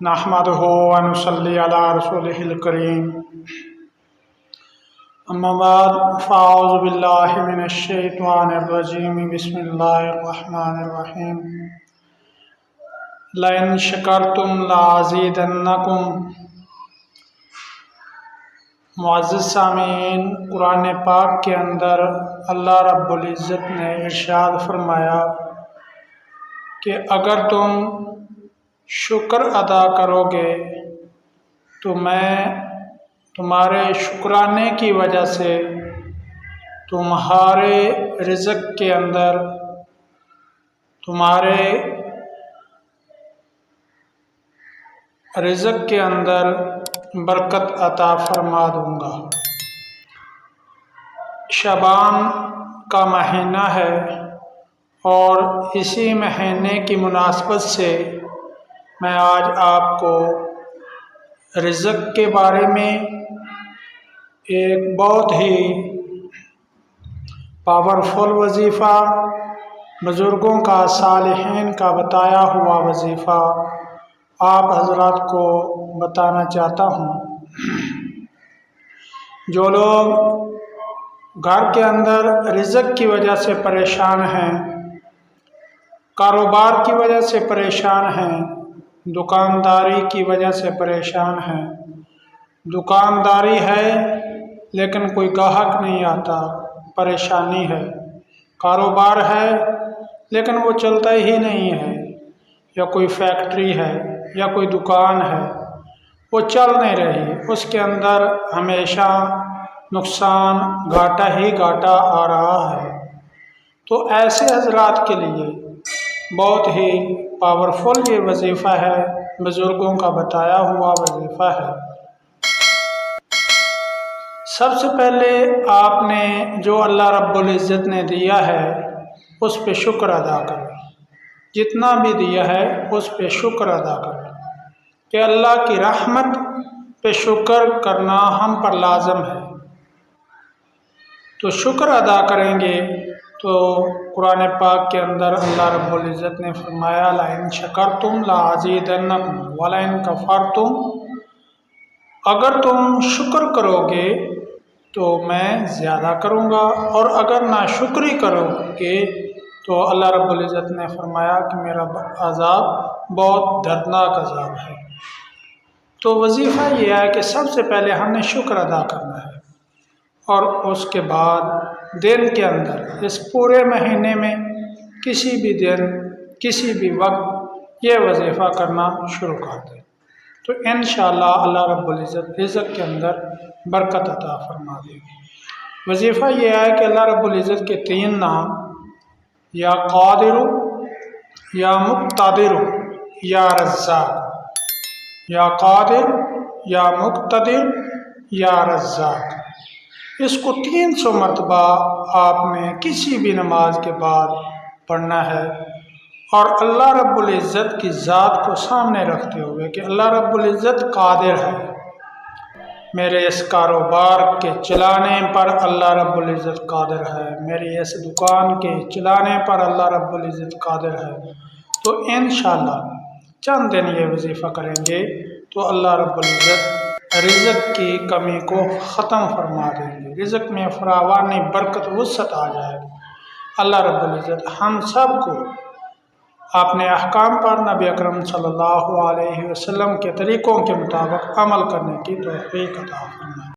नहमदुहु व नुसल्ली अला रसूलिहिल करीम। अम्मा बाद फ़अऊज़ु बिल्लाहि मिनश शैतानिर रजीम। बिस्मिल्लाहिर रहमानिर रहीम। लइन शकरतुम लाज़ीदन्नकुम। मुअज़्ज़िज़ सामीन, कुरान पाक के अंदर अल्लाह रब्बुल इज़्ज़त ने इरशाद फरमाया कि अगर तुम शुक्र अदा करोगे तो मैं तुम्हारे शुक्राने की वजह से तुम्हारे रिज़्क़ के अंदर, तुम्हारे रिज़्क़ के अंदर बरकत अता फरमा दूंगा। शबान का महीना है और इसी महीने की मुनासबत से मैं आज आपको रिज़्क़ के बारे में एक बहुत ही पावरफुल वजीफ़ा, बुज़ुर्गों का, सालिहीन का बताया हुआ वजीफ़ा आप हज़रात को बताना चाहता हूँ। जो लोग घर के अंदर रिज़्क़ की वजह से परेशान हैं, कारोबार की वजह से परेशान हैं, दुकानदारी की वजह से परेशान हैं, दुकानदारी है लेकिन कोई ग्राहक नहीं आता, परेशानी है, कारोबार है लेकिन वो चलता ही नहीं है, या कोई फैक्ट्री है या कोई दुकान है वो चल नहीं रही, उसके अंदर हमेशा नुकसान, घाटा ही घाटा आ रहा है। तो ऐसे हज़रात के लिए बहुत ही पावरफुल ये वजीफ़ा है, बुज़ुर्गों का बताया हुआ वजीफ़ा है। सबसे पहले आपने जो अल्लाह रब्बुल इज़्ज़त ने दिया है उस पे शुक्र अदा करें। जितना भी दिया है उस पे शुक्र अदा करें कि अल्लाह की रहमत पे शुक्र करना हम पर लाज़िम है। तो शुक्र अदा करेंगे तो कुरान पाक के अंदर अल्लाह रब्बुल इज़्ज़त ने फरमाया लइन शकरतुम लाज़ीदन्नकुम व लइन कफ़रतुम, अगर तुम शुक्र करोगे तो मैं ज़्यादा करूँगा और अगर ना शुक्री करोगे तो अल्लाह रब्बुल इज़्ज़त ने फरमाया कि मेरा अज़ाब बहुत दर्दनाक अज़ाब है। तो वजीफ़ा ये है कि सबसे पहले हमने शुक्र अदा करना है और उसके बाद दिन के अंदर, इस पूरे महीने में किसी भी दिन, किसी भी वक्त ये वजीफ़ा करना शुरू कर दें तो इंशाअल्लाह अल्लाह रब्बुल इज़्ज़त रिज़्क़ के अंदर बरकत अता फरमा देगी। वजीफ़ा ये है कि अल्लाह रब्बुल इज़्ज़त के 3 नाम, या क़ादिरु, या मुक़्तदिरु, या रज़्ज़ाक़, या क़ादिर, या मुक़्तदिर, या रज़्ज़ाक़, इसको 300 मरतबा आपने किसी भी नमाज के बाद पढ़ना है और अल्लाह रब्बुल इज़्ज़त की ज़ात को सामने रखते हुए कि अल्लाह रब्बुल इज़्ज़त क़ादिर है, मेरे इस कारोबार के चलाने पर अल्लाह रब्बुल इज़्ज़त क़ादिर है, मेरी इस दुकान के चलाने पर अल्लाह रब्बुल इज़्ज़त क़ादिर है। तो इंशाअल्लाह चंद दिन ये वजीफ़ा करेंगे तो अल्लाह रब्बुल इज़्ज़त रिज़्क़ की कमी को ख़त्म फरमा देंगे, रिज़्क़ में फरावानी, बरकत, वुसअत आ जाएगी। अल्लाह रब्बुल इज़्ज़त हम सब को अपने अहकाम पर नबी अकरम सल्लल्लाहु अलैहि वसल्लम के तरीक़ों के मुताबिक अमल करने की तौफ़ीक़ अता फरमाए।